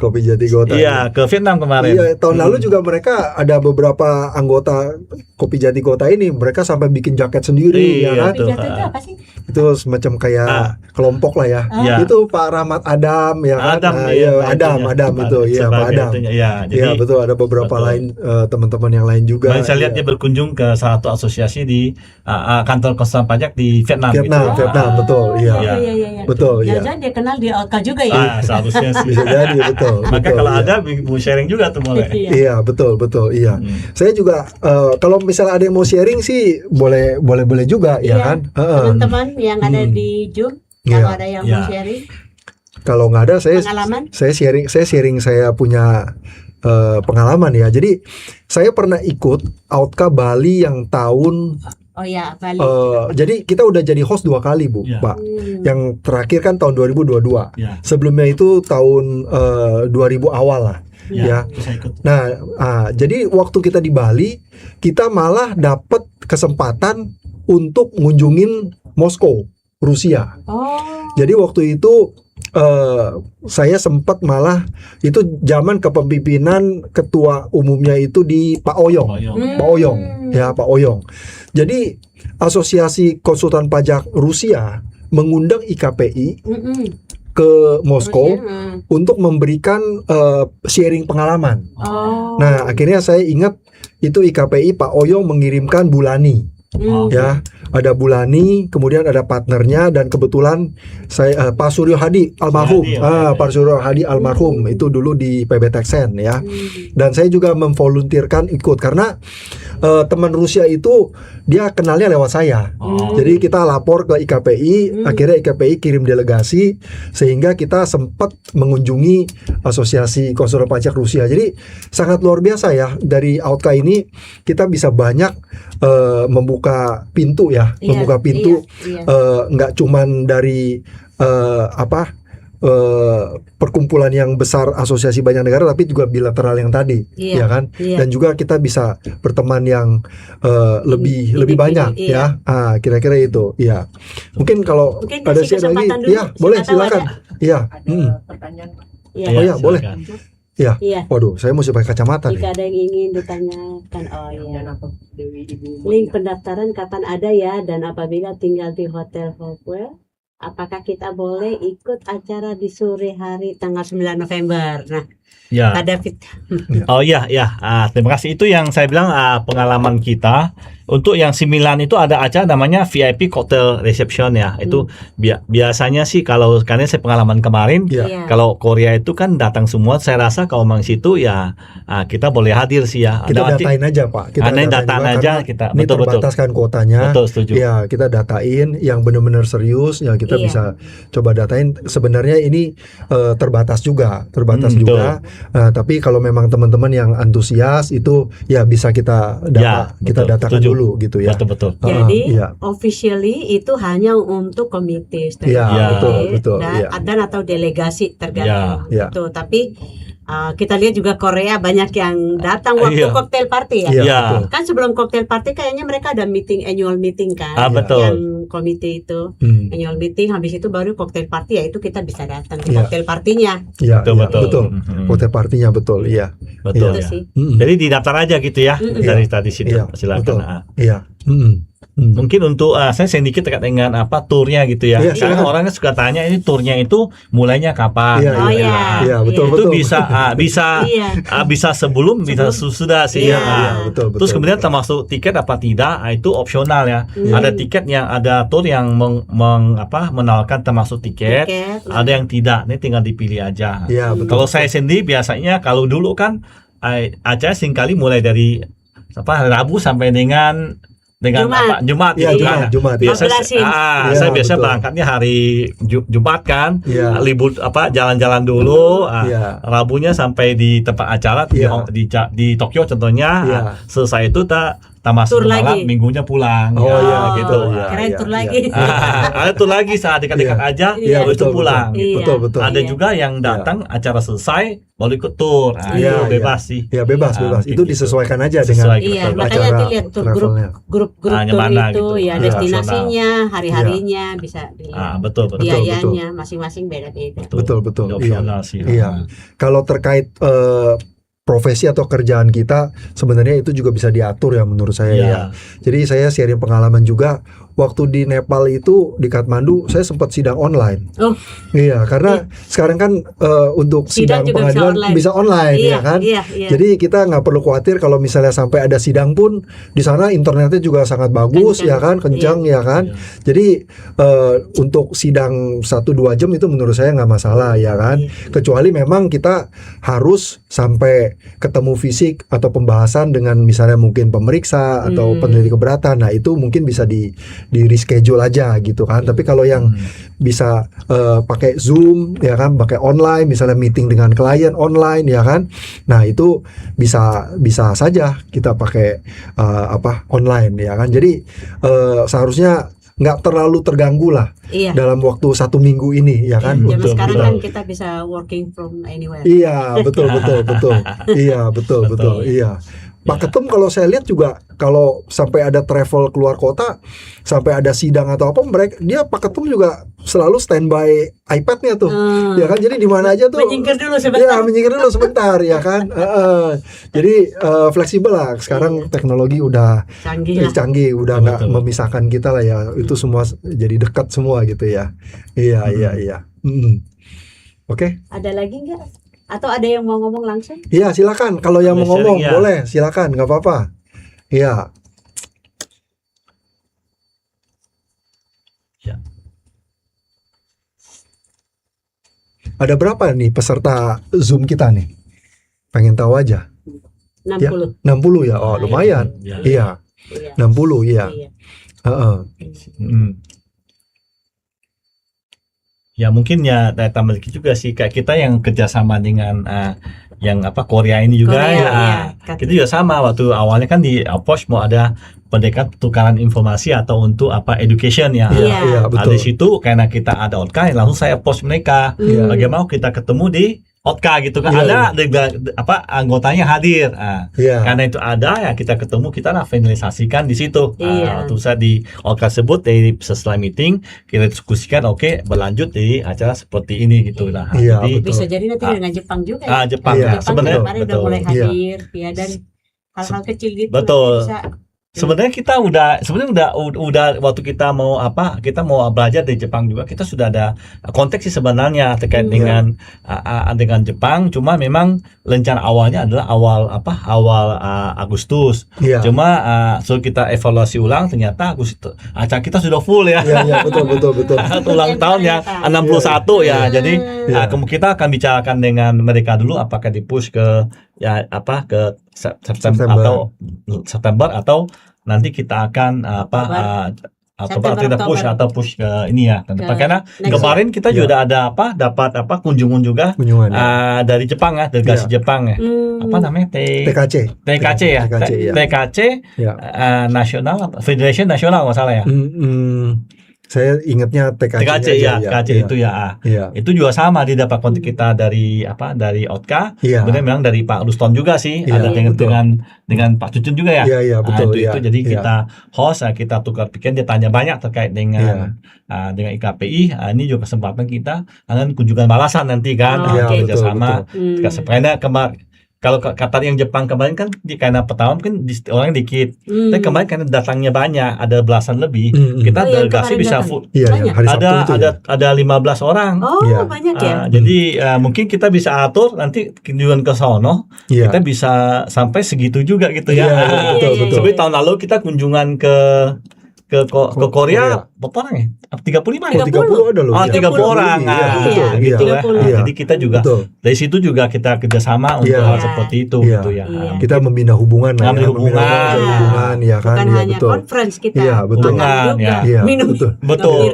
Kopi Jati Gota. Iya, ke Vietnam kemarin. Iya, tahun lalu juga mereka ada beberapa anggota Kopi Jati Gota ini, mereka sampai bikin jaket sendiri, ya kan? Kopi Jati itu apa sih? Itu semacam kayak kelompok lah ya. Itu Pak Rahmat Adam, ya kan? Adam itu, ya Pak Adam. Iya, betul. Ada beberapa lain teman-teman yang lain juga. Dan saya lihat dia berkunjung ke salah satu asosiasi di kantor konsulen pajak di Vietnam. Vietnam, betul. Iya. Betul. Jangan dia kenal di OTK juga ya. Seharusnya sih. Bisa jadi, betul. Maka kalau ada mau sharing juga tuh boleh. Iya, betul. Iya. Saya juga kalau misalnya ada yang mau sharing sih boleh juga, ya kan? Teman-teman yang ada di Zoom, kalau ada yang mau sharing. Kalau nggak ada, saya sharing saya punya pengalaman ya. Jadi saya pernah ikut Autka Bali yang tahun Oh ya, Bali. jadi kita udah jadi host 2 kali Bu, Ya. Pak. Yang terakhir kan tahun 2022. Ya. Sebelumnya itu tahun 2000 awal lah. Ya. Itu saya ikut. Nah, jadi waktu kita di Bali, kita malah dapat kesempatan untuk ngunjungin Moskow, Rusia. Oh. Jadi waktu itu saya sempat malah itu zaman kepemimpinan ketua umumnya itu di Pak Oyong. Pak Oyong, ya Pak Oyong. Jadi Asosiasi Konsultan Pajak Rusia mengundang IKPI ke Moskow untuk memberikan sharing pengalaman. Oh. Nah, akhirnya saya ingat itu IKPI Pak Oyong mengirimkan Bulani. Ya, ada Bulani, kemudian ada partnernya, dan kebetulan saya Pak Suryo Hadi almarhum, Pak Suryo Hadi almarhum itu dulu di PB Texen ya, dan saya juga memvolunteerkan ikut karena teman Rusia itu dia kenalnya lewat saya, jadi kita lapor ke IKPI, akhirnya IKPI kirim delegasi sehingga kita sempat mengunjungi Asosiasi Konsultan Pajak Rusia. Jadi sangat luar biasa ya, dari Autka ini kita bisa banyak membuka pintu ya, membuka pintu nggak cuman dari perkumpulan yang besar asosiasi banyak negara, tapi juga bilateral yang tadi, ya kan, dan juga kita bisa berteman yang lebih banyak ya, kira-kira itu, ya. Mungkin kalau ada sih lagi, ya boleh silakan, ya. Ada pertanyaan Pak. Oh ya, boleh. Ya. Iya. Waduh, saya mesti pakai kacamata nih. Jika ada yang ingin ditanyakan, Dan apa Dewi Ibu? link pendaftaran kapan ada ya, dan apabila tinggal di Hotel Hopewell, apakah kita boleh ikut acara di sore hari tanggal 9 November? Nah, Ya. Pak David. Oh iya, terima kasih. Itu yang saya bilang pengalaman kita. Untuk yang 9 itu ada acara namanya VIP Cocktail Reception ya. Itu biasanya sih kalau karena saya pengalaman kemarin, Ya. kalau Korea itu kan datang semua. Saya rasa kalau memang situ ya kita boleh hadir sih ya. Kita Nanti- datain aja Pak. Kita datain juga aja karena kita. ini Betul. terbatas kan kuotanya. Betul, setuju. Ya, kita datain yang benar-benar serius ya, kita Iya. bisa coba datain. Sebenarnya ini terbatas juga. Betul. Tapi kalau memang teman-teman yang antusias itu ya bisa kita Ya, kita betul. datakan Setuju. dulu gitu ya. Betul. Jadi Iya. officially itu hanya untuk komite Iya, betul, dan, iya. dan atau delegasi tergantung Iya. itu. Tapi kita lihat juga Korea banyak yang datang waktu Iya. cocktail party ya. Iya, Iya. betul. Kan sebelum cocktail party kayaknya mereka ada annual meeting kan. Betul. Yang komite itu Hmm. annual meeting, habis itu baru cocktail party, ya itu kita bisa datang ke Iya. cocktail partinya. Iya, Betul, iya, betul. betul. Mhm. Hotel partinya betul, iya. Betul. Itu Ya. sih. Mm-mm. Jadi didaftar aja gitu ya dari tadi situ. Iya, Silakan. betul. Iya. Mm-mm. Mm. Mungkin untuk saya sedikit terkait dengan turnya gitu ya. Iya, Karena silakan. orang kan suka tanya ini turnya itu mulainya kapan? Iya, Oh, iya. iya. Iya, betul, Iya. Itu betul. bisa Iya. bisa sebelum bisa sudah sih. Iya, Nah, betul, betul. Terus kemudian termasuk tiket apa tidak itu opsional ya. Ada tiket yang ada tur yang menawarkan termasuk tiket. Ada yang tidak. Ini tinggal dipilih aja. Iya, betul. Kalau saya sendiri biasanya kalau dulu kan acara seringkali mulai dari Rabu sampai dengan Jumat Iya, gitu kan. Jumat. Biasa Bablasin. Iya, saya biasa betul. berangkatnya hari Jumat kan. Iya. Libur jalan-jalan dulu. Iya. Rabunya sampai di tempat acara Iya. di Tokyo contohnya. Iya. Selesai itu masuk Tur malam, lagi. minggunya pulang. Oh, iya, gitu. iya. Keren tur Iya, lagi. Ada tur lagi saat dekat-dekat Iya. aja, Iya, baru itu betul, pulang. betul. Gitu. Iya. Betul, betul. Ada Iya. juga yang datang acara selesai baru ikut tur. Iya, Itu iya. bebas sih. Ya bebas. mungkin Itu gitu. disesuaikan aja Sesuai Iya, betul. makanya acara nanti lihat tur travelnya. grup yang tur mana itu gitu. ya Iya. destinasinya, hari-harinya bisa dilihat. Betul. Biayanya masing-masing beda-beda. Betul, betul. Iya. Opsional sih. Iya. Kalau terkait profesi atau kerjaan kita, sebenarnya itu juga bisa diatur ya menurut saya Iya. ya. Jadi saya sharing pengalaman juga. Waktu di Nepal itu di Kathmandu saya sempat sidang online. Oh. Iya, karena sekarang kan untuk Sidang sidang juga pengadilan bisa online ya kan. Iya. Jadi kita nggak perlu khawatir kalau misalnya sampai ada sidang pun di sana internetnya juga sangat bagus Kencang. ya kan, kencang ya kan. Iya. Jadi untuk sidang 1-2 jam itu menurut saya nggak masalah ya kan. Kecuali memang kita harus sampai ketemu fisik atau pembahasan dengan misalnya mungkin pemeriksa atau peneliti keberatan. Nah itu mungkin bisa di reschedule aja gitu kan. Tapi kalau yang bisa pakai Zoom ya kan, pakai online misalnya meeting dengan klien online ya kan. Nah, itu bisa saja kita pakai online ya kan. Jadi seharusnya nggak terlalu terganggu lah Iya. dalam waktu 1 minggu ini ya kan. Zaman Betul, sekarang betul. kan kita bisa working from anywhere. Iya, betul. Iya, betul. Iya. Pak Ketum kalau saya lihat juga kalau sampai ada travel keluar kota, sampai ada sidang atau apa, Pak Ketum juga selalu standby iPad-nya tuh. Ya kan, jadi di mana aja tuh. Menyingkir dulu sebentar. Iya, menyingkir dulu sebentar ya kan. Jadi fleksibel lah. Sekarang teknologi udah Canggih lah. udah nggak Betul. memisahkan kita lah ya. Itu semua jadi dekat semua gitu ya. Iya. Oke. Ada lagi nggak? Atau ada yang mau ngomong langsung? Iya, silakan. Kalau yang mau Boleh ngomong sharing, ya. boleh, silakan, nggak apa-apa. Iya. Ya. Ada berapa nih peserta Zoom kita nih? Pengen tahu aja. 60. 60 ya. Oh, Lumayan. lumayan. Ya. Iya, Iya. 60 iya. Iya. Heeh. Ya mungkin ya tambah lagi juga sih kayak kita yang kerjasama dengan yang Korea ini juga Korea, ya. iya. Kita juga sama waktu awalnya kan di Approach mau ada pendekat tukaran informasi atau untuk education ya. Iya. Iya, Nah, betul. di situ karena kita ada OTKA langsung saya approach mereka. Iya. Bagaimana kita ketemu di OTKA gitu kan, Iya, ada anggotanya hadir. Iya. Karena itu ada ya kita ketemu, kita finalisasikan di situ. Iya. Waktu saya di OTKA sebut dari setelah meeting kita diskusikan berlanjut di acara seperti ini gitu lah. Iya, Jadi betul. Bisa jadi nanti dengan Jepang juga ya. Jepang Iya, Jepang sebenarnya kemarin udah betul. mulai Iya. hadir ya, dan hal-hal kecil gitu Betul. bisa. Sebenarnya kita udah waktu kita mau belajar di Jepang juga kita sudah ada konteks sih sebenarnya terkait dengan Jepang, cuma memang rencana awalnya adalah awal Agustus. Iya. Cuma so kita evaluasi ulang ternyata Agustus acara kita sudah full ya. Iya, betul. Ulang tahun yang 61 ya. Jadi Iya. kita akan bicarakan dengan mereka dulu apakah di-push ke ke September atau nanti kita akan September, tidak push Oktober. atau push ke ini ya ke depan. Karena next kemarin kita juga ada dapat kunjungan juga Kunjungan ya. dari Jepang ya, delegasi Jepang ya. Hmm. Namanya TKC. TKC ya. TKC, ya. TKC Ya. Nasional Federation Nasional nggak salah ya. Saya ingatnya TKC. TKC ya, TKC itu ya. Iya. Itu juga sama dia dapat kontak kita dari OTKA. Iya. Kemudian memang dari Pak Ruston juga sih, Iya, ada betul. dengan Pak Cucun juga ya. Iya, betul. Itu Iya. jadi Iya. kita host, kita tukar pikiran, dia tanya banyak terkait dengan IKPI. Ini juga kesempatan kita akan kunjungan balasan nanti kan, Oh, Iya, oke. kerjasama. Hmm. Karena kalau kata yang Jepang kemarin kan karena pertama kan orangnya dikit. Hmm. Tapi kemarin karena datangnya banyak, ada belasan lebih, Hmm. kita Oh, yang delegasi kemarin bisa datang. full. Iya, Banyak. hari Sabtu itu ya. Ada 15 orang. Oh, Iya. banyak ya. Jadi mungkin kita bisa atur nanti kunjungan ke sono, Iya. kita bisa sampai segitu juga gitu ya. Iya, betul. Seperti tahun lalu kita kunjungan ke Korea berapa orang ya? 35 ya? 30 ada loh. Oh, Iya. 30 orang. Iya, Iya, betul. Gitu Iya. ya. 30. Iya. Jadi kita juga Betul. dari situ juga kita kerjasama untuk Iya. hal seperti itu Iya. gitu ya. Iya. Kita membina hubungan lah ya, Membina hubungan. hubungan ya kan. Bukan Iya, hanya betul. conference kita. Iya, betul. Makan Hubungan, juga, ya. Iya, minum. betul. Betul.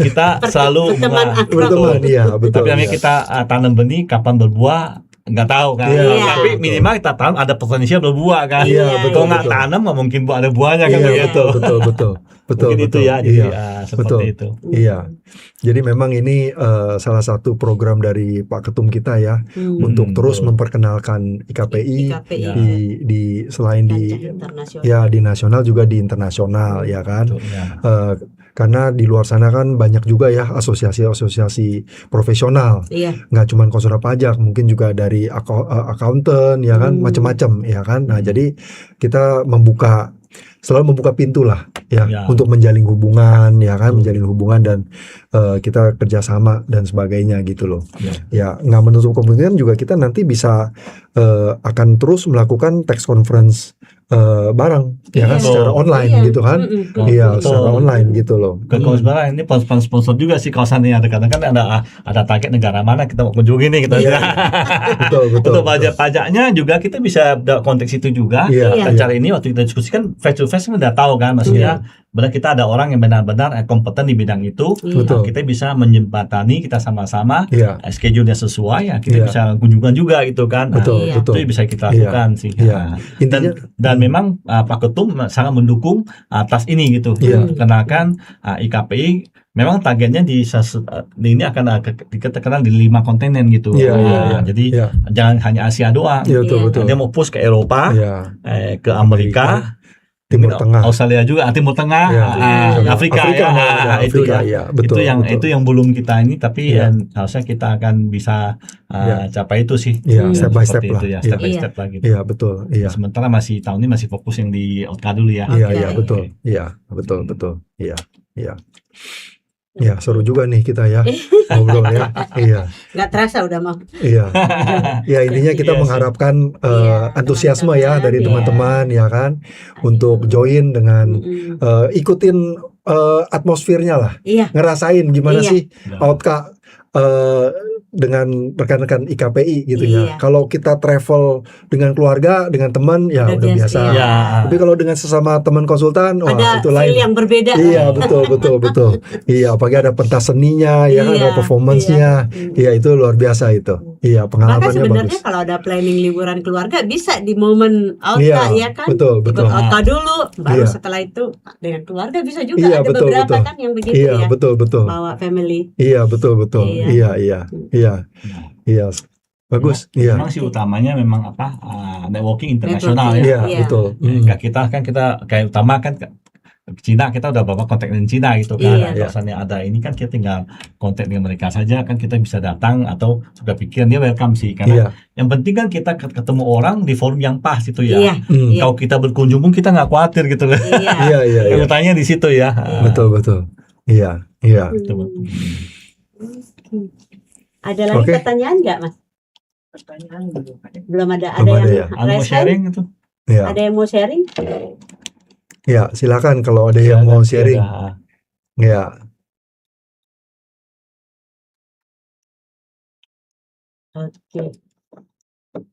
Kita selalu berteman hubungan. akrab. Berteman, iya, betul. Tapi namanya iya. kita tanam benih kapan berbuah nggak tahu kan. Iya, Tapi betul. minimal kita tanam ada potensial berbuah kan. Iya, betul, Kalau nggak betul. tanam nggak mungkin ada buahnya kan Iya, begitu. betul. Mungkin itu ya. Jadi seperti Betul. itu. Iya. Jadi memang ini salah satu program dari Pak Ketum kita ya untuk terus betul. memperkenalkan IKPI IKPI. di selain di internasional. ya di nasional juga di internasional ya kan. Betul, ya. Karena di luar sana kan banyak juga ya asosiasi-asosiasi profesional, Iya. nggak cuma konsultan pajak, mungkin juga dari accountant ya kan, macam-macam ya kan. Nah, jadi kita selalu membuka pintu lah ya, Ya. untuk menjalin hubungan ya kan, menjalin hubungan dan kita kerjasama dan sebagainya gitu loh. Ya, nggak menutup kemungkinan juga kita nanti bisa akan terus melakukan text conference bareng ya kan, Iya. secara online Iya. gitu kan. Mm-mm. Iya, Betul. secara online gitu loh. Kalau sebenarnya ini sponsor juga sih kawasan ini ada kadang-kadang ada target negara mana kita mau kunjungi nih kita. Iya. Betul. Untuk pajaknya juga kita bisa konteks itu juga. Iya, Acara ini waktu kita diskusikan face to investment udah tahu kan, maksudnya benar kita ada orang yang benar-benar kompeten di bidang itu, Betul. kita bisa menjembatani, kita sama-sama Iya. schedule-nya sesuai ya, kita Iya. bisa kunjungan juga gitu kan. Nah, Betul, Iya. betul. itu bisa kita Iya. lakukan sih. Iya. Nah, Intinya dan memang Pak Ketum sangat mendukung atas ini gitu. Iya. Kenalkan IKPI memang targetnya ini akan kita kenal di 5 kontinen gitu. Iya, iya, iya. Jadi Iya. jangan hanya Asia doang. Iya, betul, Iya. betul. Dia mau push ke Eropa, Iya. ke Amerika, Timur Tengah. Australia juga, Timur Tengah, Iya. Afrika, Afrika, ya, ada itu Afrika, ya. iya, betul, betul. Itu yang belum kita ini, tapi Iya. harusnya kita akan bisa Iya. capai itu sih. Iya, step by step Seperti lah. itu ya, Iya. step by Iya. step lah gitu. Iya, betul. Iya. Sementara tahun ini masih fokus yang di OTKA dulu ya. Iya, Oke. iya, betul. Iya, betul, betul. Iya, iya. Iya, seru juga nih kita ya ngobrol ya. Iya, Nggak terasa udah mau. iya. Ya intinya kita Iya sih. mengharapkan Iya, antusiasme ya teman-teman, dari iya. teman-teman ya kan untuk join dengan ikutin atmosfernya lah, Iya. ngerasain gimana Iya. sih Outka dengan rekan-rekan IKPI gitu ya. Iya. Kalau kita travel dengan keluarga, dengan teman ya Udah udah biasa. biasa, Ya. Tapi kalau dengan sesama teman konsultan, wah Ada itu feel lain. yang berbeda. Iya, betul, betul, betul. Iya, apalagi ada pentas seninya, ya kan, Iya, ada performance-nya. Iya, itu luar biasa itu. Iya, Maka pengalamannya sebenarnya bagus. kalau ada planning liburan keluarga bisa di momen Iya, Outka ya kan. betul, betul. Ikut Outka dulu, baru Iya. setelah itu dengan keluarga bisa juga. Iya, Ada betul, beberapa betul. kan yang begitu Iya, ya. betul, betul. Bawa family. Iya, betul, betul. Iya. Iya, iya, iya, iya. Bagus. Iya, Memang sih utamanya memang networking internasional Networking, ya. iya, Iya. betul. Kayak kita kan kayak utama kan Cina, kita udah bawa kontak dengan Cina gitu kan. Iya. Kalau misalnya ada ini kan kita tinggal kontak dengan mereka saja, kan kita bisa datang atau sudah pikiran dia welcome sih, karena Iya. yang penting kan kita ketemu orang di forum yang pas itu ya. Iya. Hmm. Kalau kita berkunjung pun kita nggak khawatir gitu loh. Iya. Iya, iya, iya. Yang utanya di situ ya. Betul, betul. Iya, iya. Betul. Ada lagi Oke. pertanyaan nggak, Mas? Pertanyaan belum ada. Belum ada. Belum ada yang ya. Anu mau raise hand? sharing itu? Iya. Ada yang mau sharing? Iya, silakan kalau ada yang mau sharing. Ya, Iya. Oke.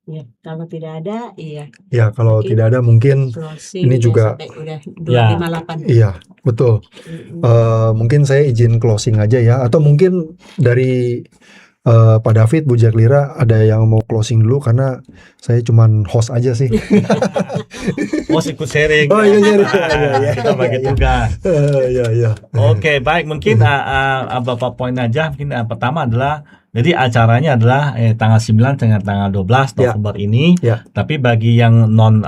Ya, kalau tidak ada, iya. Ya, kalau Oke. tidak ada mungkin Closing Ini ya juga- sampai udah Ya. 258. iya, betul. Mungkin saya izin closing aja ya, atau mungkin dari Pak David, Bu Jaklira ada yang mau closing dulu karena saya cuman host aja sih. Mau ikut sharing. Oh, iya, sharing. Ah, Iya, iya, kita bagi iya. tugas. Iya, iya. Oke, baik. Mungkin beberapa poin aja. Mungkin pertama adalah, jadi acaranya adalah tanggal 9 dengan tanggal 12 Ya. November ini. Ya. Tapi bagi yang non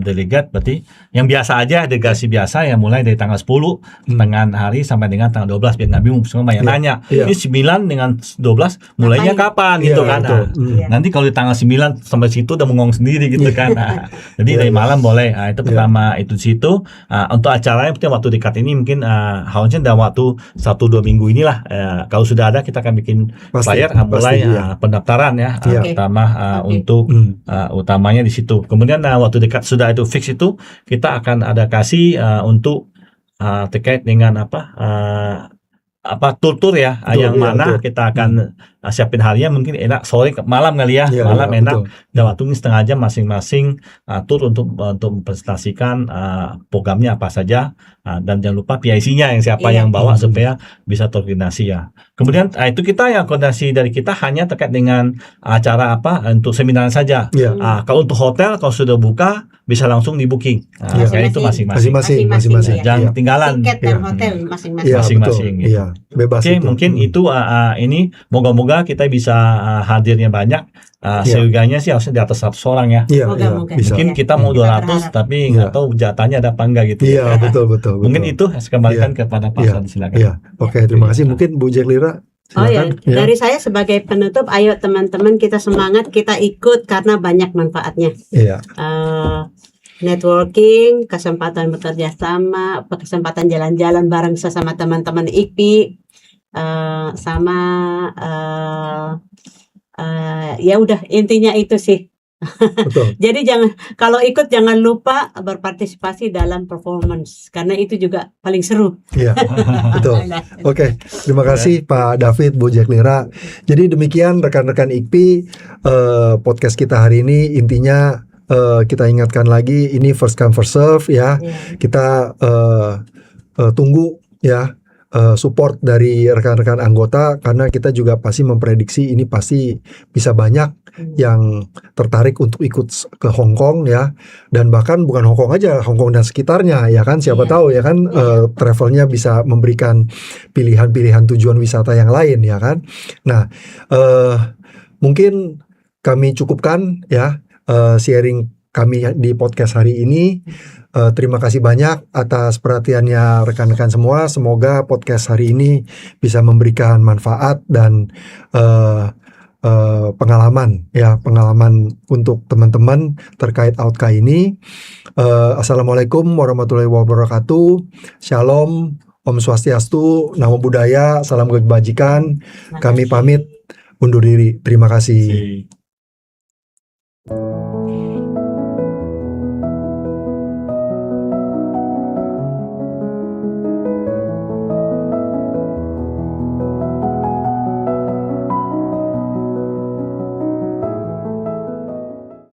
delegate, berarti yang biasa aja, delegasi biasa yang mulai dari tanggal 10 dengan hari sampai dengan tanggal 12, biar nggak bingung. Semua banyak Ya. nanya. Ya. Ini 9 dengan 12 mulainya kapan Iya, gitu kan? betul. Nah, nanti kalau di tanggal 9 sampai situ udah mengong sendiri gitu kan. Nah, jadi Iya, dari iya. malam boleh. Nah, itu pertama itu di situ. Untuk acaranya mungkin waktu dekat ini mungkin harusnya dalam waktu 1-2 minggu inilah. Kalau sudah ada kita akan bikin Pasti, flyer, mulai pasti, iya. pendaftaran ya. Iya. Pertama Oke. untuk utamanya di situ. Kemudian waktu dekat sudah itu fix itu kita akan ada kasih untuk terkait dengan tur ya, Betul, yang iya, mana betul. kita akan siapin harinya mungkin enak sore ke malam kali ya, Iya, malam iya, enak betul. dan waktu ini setengah jam masing-masing tur untuk mempresentasikan programnya apa saja, dan jangan lupa PIC-nya yang siapa Iya. yang bawa supaya bisa terkoordinasi ya. Kemudian itu kita yang koordinasi dari kita hanya terkait dengan acara untuk seminar saja. Iya. Kalau untuk hotel kalau sudah buka bisa langsung di booking. Iya. Kayak itu masing-masing. Masing-masing, Masing-masing, masing-masing. iya. Jangan Iya. ketinggalan. Tiket dan Iya. hotel Iya, masing-masing. betul. Masing-masing, gitu. Iya, bebas Oke, itu. mungkin itu ini moga-moga kita bisa hadirnya banyak. Iya. Seyogianya sih harusnya di atas 100 orang ya. Iya, iya, Moga-moga. bisa. Mungkin Iya. kita mau Kita 200 berharap. tapi Iya. nggak tahu jatahnya ada apa enggak gitu. Iya, betul, betul, betul. Mungkin itu saya kembalikan kepada Pak Iya. Sandi, silakan. Iya. Oke, terima kasih. Mungkin Bu Jaklira Oh ya, silakan. Ya. dari saya sebagai penutup, ayo teman-teman kita semangat, kita ikut karena banyak manfaatnya. Iya. Networking, kesempatan bekerja sama, kesempatan jalan-jalan bareng sesama teman-teman IKPI, sama ya udah intinya itu sih. Betul. Jadi kalau ikut jangan lupa berpartisipasi dalam performance karena itu juga paling seru. Iya. Betul. Oke, terima kasih Pak David, Bu Jaklira. Jadi demikian rekan-rekan IKPI, podcast kita hari ini intinya kita ingatkan lagi ini first come first serve ya. Ya. Kita tunggu ya support dari rekan-rekan anggota, karena kita juga pasti memprediksi ini pasti bisa banyak yang tertarik untuk ikut ke Hong Kong ya, dan bahkan bukan Hong Kong aja, Hong Kong dan sekitarnya ya kan, siapa Iya. tahu ya kan, Iya. travelnya bisa memberikan pilihan-pilihan tujuan wisata yang lain ya kan. Nah, mungkin kami cukupkan ya sharing kami di podcast hari ini. Terima kasih banyak atas perhatiannya rekan-rekan semua. Semoga podcast hari ini bisa memberikan manfaat dan pengalaman untuk teman-teman terkait Autka ini. Assalamualaikum warahmatullahi wabarakatuh. Shalom, Om Swastiastu, Namo Buddhaya, salam kebajikan. Kami pamit undur diri. Terima kasih.